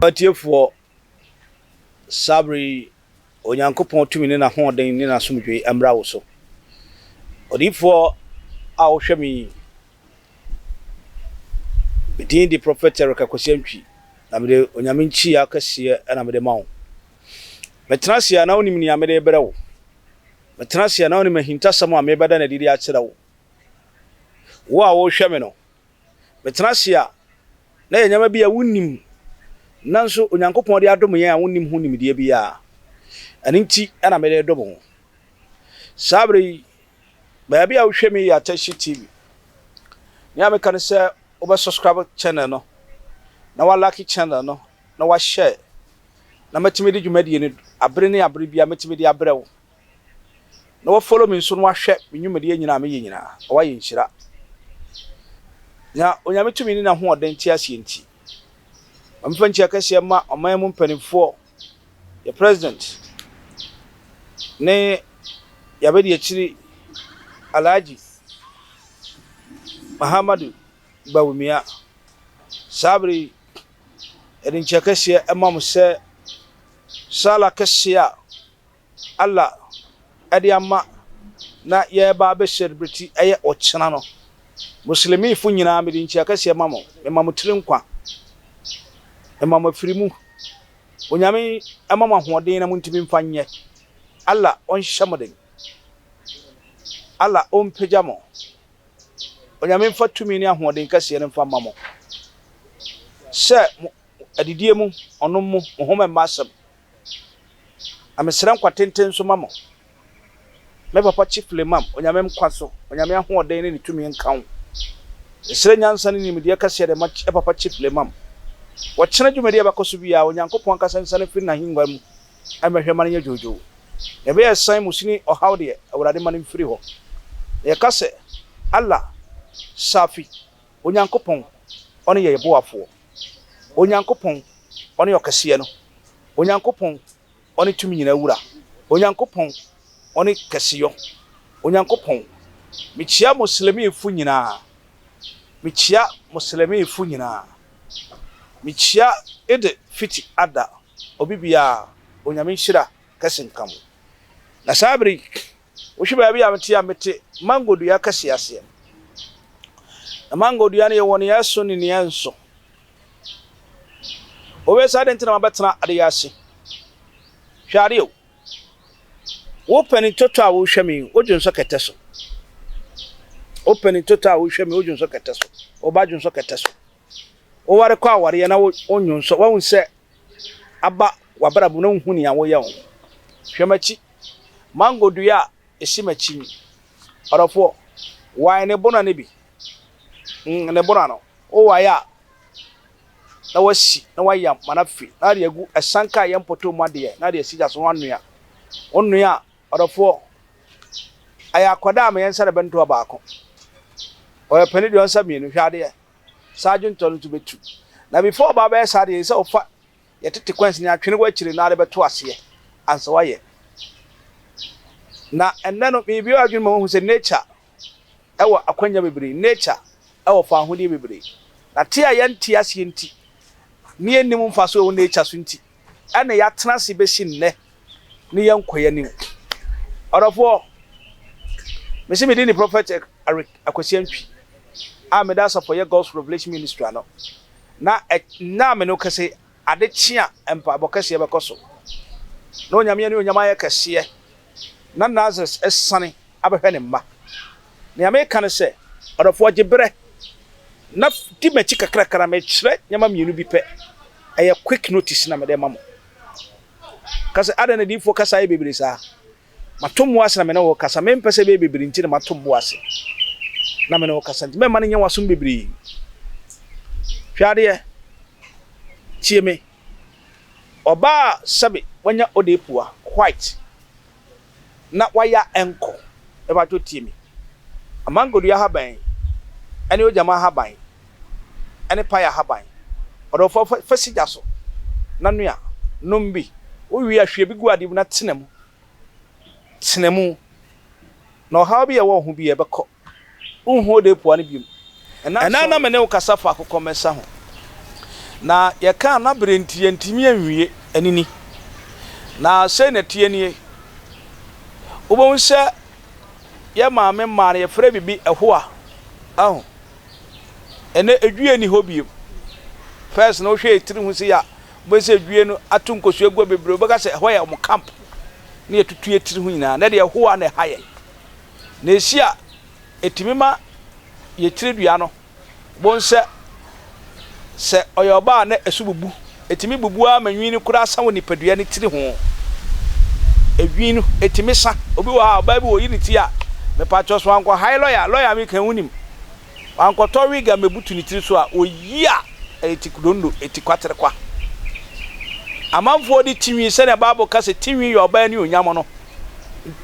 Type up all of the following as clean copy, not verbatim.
Atiefo sabri onyankopon tumi ne na hoden ne na somdwe amra wo so. Odifo a wo hwemi bidin di prophet Akoko na mede onyame nchi akase na mede mawo. Metrasia na onim ni amede brewo. Metrasia na onim hintasam a mebada na didi a kire wo. Wo a wo hwemi no. Metrasia na yenyama bia wonim nanso onyankopon de adom yen a wonim hu nimdie bia aninti ana mede dom sabre ba bia wo hwemi ya tashi tv ni ameka ne se oba subscribe channel no na wa like channel no na wa share na matimi de dwumadi ni abre ne abre bia matimi de abrewo na wa follow me nso no wa hwe menwumadi nyina me nyina wa ye nhyira na onyame tumi ni na ho oden ti asienti amfanchi akase ma oman mpanimfo ya president ne yabedi yakiri Alhaji Muhammadu Bawumia sabri edin chakase amam se sala kasiya Allah adi amma na ye ba be celebrity aye ochina no muslimi fu nyina amedin chakase mamo me mamutire nkwa emama firimu onyame amama hoden na muntimi mfanye Allah on shamoden Allah on pejamo onyame mfatumi ni ahoden kase ne mfa mamo se adidie mu onom mu homa masam amesran kwatenten so mamo me papa chief lemam onyame mkwaso onyame ahoden ne tumi nkan esre nyansa ne nimdie kase de papa chief lemam wachina dwumadi abakoso bia onyankopon kasansane firi na hingwa mu amehwema nya jojo ebe esan musini ohawde awrade manim firi ho ye kase Allah safi onyankopon oni ye boafo onyankopon oni okasiye no onyankopon oni tumi nyina wura onyankopon oni kasiyo onyankopon michia muslimi fu nyina michia muslimi fu nyina michia ede fiti ada obibia onyame nhira kasenkam na sabri wohwe bia amete amete mango dua kase ase na mango dua ne woni yaso ne ne yanso owe sa dent na mabetena ade yase hware o wo pani toto a wo hwemi odwunso keteso wo pani toto a wo hwemi odwunso keteso obadwunso keteso o ware kwa ware na onwunso wa hunse aba wabarabu na nhuni ya wo ye wo hwemachi mango dua esimachi orofo wai ne bona ne bi ne bona no o waya na wasi na waya manafi na de agu asanka ye mpoto mu ade na de asija so wanua onua orofo aya koda ma yensa de bento baako o ye pani de onsa mienu hwade Sergeant to betu. Now before Baba said is so far yet it quench near Trinway na de beto ase answer why. Na and then of me be argument who said nature our akwanya bibri nature our fanhudi bibri. Na tia yan tia sienti ni enim faso nature sunti. Ana ya transi besin ne ni yan koyanim. Orofo me se me di ni prophet akwasiantwi amedasa for your God's revelation ministry no na me no kase ade chia empa abokase bekoso no nyame ne onyama ya kase na Nazareth esane abehwe ne mma ne ameka ne se odofo gibre na di machi kakrakara me kire nyama mienu bi pe eye quick notice na me de mamo kase ade ne di fo kasa e bebere sa matommo ase na me na wo kasa me mpese be bebere nti na matommo ase na me no kasante me mane nya wasum bebri hwade tie me oba sabe wanya odepua white na waya enko e ba to tie me amango dua haban ene ojama haban ene paya haban odo fasija so na nua nombi o wi ahwe bi guade na tenemu na ha bi ye wo ho bi ye beko unho de poa ne biom ena na me ne ukasa fa Akoko Mesa ho na ye kan na brenti ntimi anwie anini na se na tie nie obon se ye maame mare ye fra bibi eho a aho ene edwie ni hobiem first no hwe etiri hu se ya bo se edwie no atunkosu egwa bebre bo ga se ho ya mo camp na etutu etiri hu nyina na de eho a na haye na esia etimima ye tiri dua no bon se oyoba na esububu etimi bubu a manwini kura sa woni padua ne tiri ho edwinu etimi sa obi wa ba bi wo yiri ti a me pa cho so anko high lawyer mi kan wunim anko tori ga mebutu ni tiri so a oyi a etikudondo etikwatere kwa amanfo di tinwi se na bible ka se tinwi yoba ni onyam no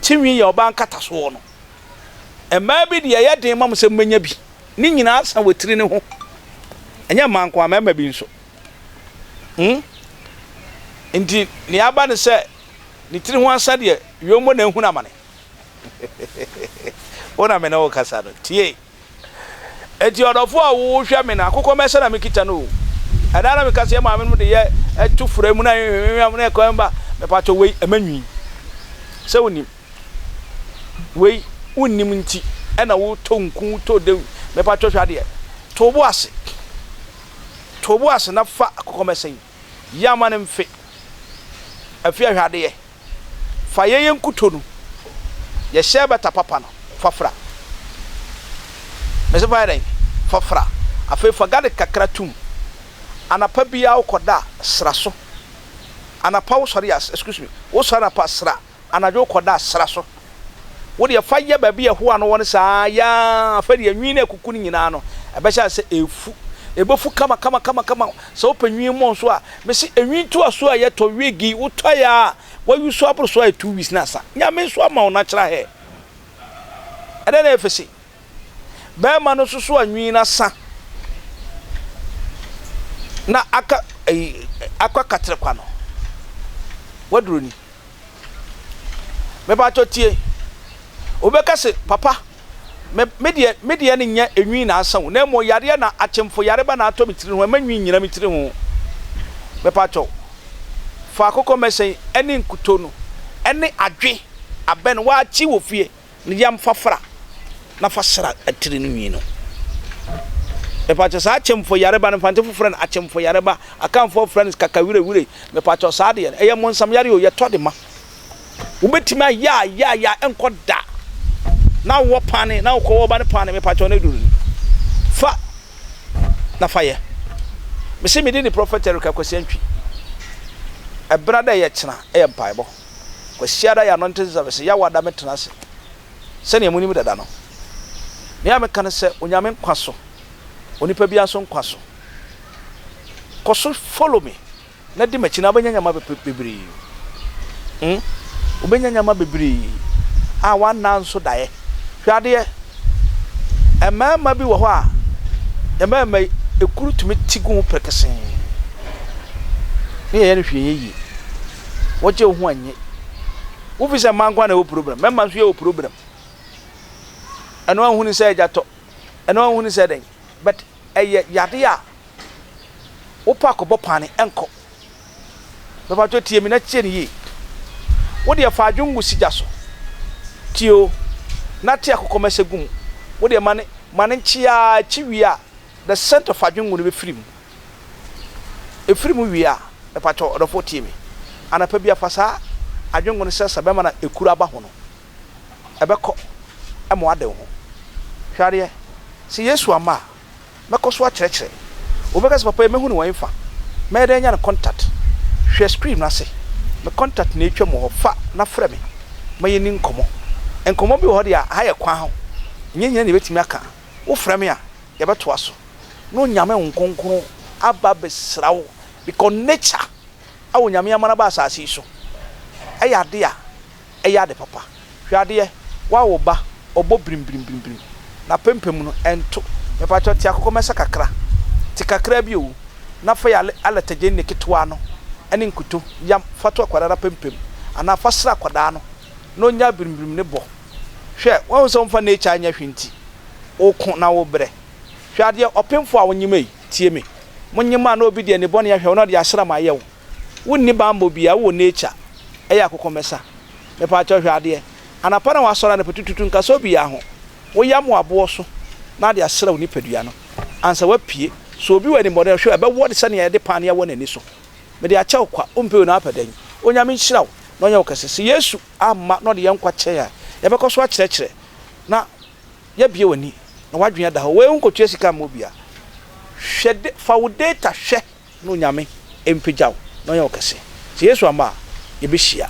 tinwi yoba nkata so no ema bi de ye den mam se manya bi ni nyina sa wetiri ne ho enya manko amema bi nso ndi ni aba ne se ni tiri ho asa de yomo na ehuna mane ona me na wo kasa no tie eti odofo a wo hwe me na Akoko Mesa na me kita no ada na me kasa ya maame no de ye etu fura mu na na ko mba me pa cho wei amanwi se wonim wei unnim nti ena wo tonku to de me pa cho hwa de tobo ase na fa Akoko Mesa ya mane mfe afia hwa de fa ye nkuto no ye sheba ta papa no fafra mese fa dai fafra afi fagade kakra tum anapa bia ukoda sraso anapa wo sori as excuse me wo sori anapa sra anajo ukoda sraso wo de fa ye ba bia ho ano won sa ya fa de anwi na kuku ni nyina no ebesha se ebofu kama so panwi mo so a mese anwi to aso a ye to wegi wo to ya wa yu so apro so a 2 weeks na sa nya me so ama ona kira he ede na efesi be ma no so anwi na sa na aka katre kwa no waduro ni me ba to tie obeka se papa media ni nya enwi na asan na mo yare na achemfo yare ba na ato mitiri ho manwi nyina mitiri ho me pa cho fa Akoko Mesa eni nkuto no eni adwe aben wa chi wo fie ni yam fafra na fasra atiri ni nwi no me pa cho sa achemfo yare ba na fante fofra na achemfo yare ba akanfo friends kakawire me pa cho sa de eye mo nsam yare o ye to de ma ubetima ya enko da na wo pane na wo ba ne pane me pa cho na duru fa na fa ye me se me di ni prophet Erika kwasiantwi e brada ye kina e mpaibo kwasiada ya nonte service ya wada metena se ne amuni mi dada no me am kan se onyame kwaso onipa bia so kwaso koso follow me na di machina banyanya ma bebiri ubanyanya ma bebiri a wana nso dae hwade emama bi wo ho a emama ekuru tumi tigu prekesen ne ye ne hwe yi woje ho anye wo fi se mangwa na wo problem mema so ye wo problem eno ahu ni se jato eno ahu ni se den but eye yade a wo pa ko bopane enko baba to tie mi na tie ni yi wo de fa adwungu sijaso tio na tie Akoko Mesa gum wo de mane chia chiwia the center of adwungu no be firim wia e pato do fo tie mi anapa bia fasa adwungu no sesa be mana ekuru aba ho no ebeko e mo ade ho hware si Yesu ama mekoso a kire obeka se papa mehu no wanfa me de nya no contact hwe screen na se me contact na etwa mo ho fa na frɛ me maye ni nkomo bi ho de a ha ye kwa ho nyenya ne betimi aka wo frɛ me a ye beto aso no nyame nkonkron aba besrawo because nature awo nyame amana ba asase so eya de a eya de papa hwade wa wo ba obo brim na pempem no ento me pa cho ti Akoko Mesa kakra ti kakra bi o na fa ya alataje ne kitwa no ene nkuto yam fato akwara na pempem ana fasra akwada no no nya brim ne bo hwe won so mfa na echa anya hwinti okun na wo bre hwade opemfo a wonyima yi tie me monyema na obi de ne bɔne ahwɛ no de asra ma yew wonni bambo bia wo nature ɛyɛ Akoko Mesa me pa cha hwɛ ade anapa na wasɔra ne petututu nka so bia ho wo yam abo so na de asra wo nipadua no ansa wapie so obi wani mbɔne hwɛ ɛbɛwɔ de sɛ ne yɛde pan ne wɔ n'ani so me de akyɛw kwa ompe na apadan onyame nhyiraw na ɔnyɛ wo kɛse se Yesu amma na de yɛnkwa kyɛ ya yɛbɛkɔ so akyerɛkyerɛ na yɛbie wani na wadwene da ho we nkotua sika ma obia hwɛ fa wo data hwɛ no nyame empagyaw na ɔnyɛ wo kɛse se Yesu amma yɛbɛhyia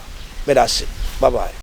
bɛda se bye bye.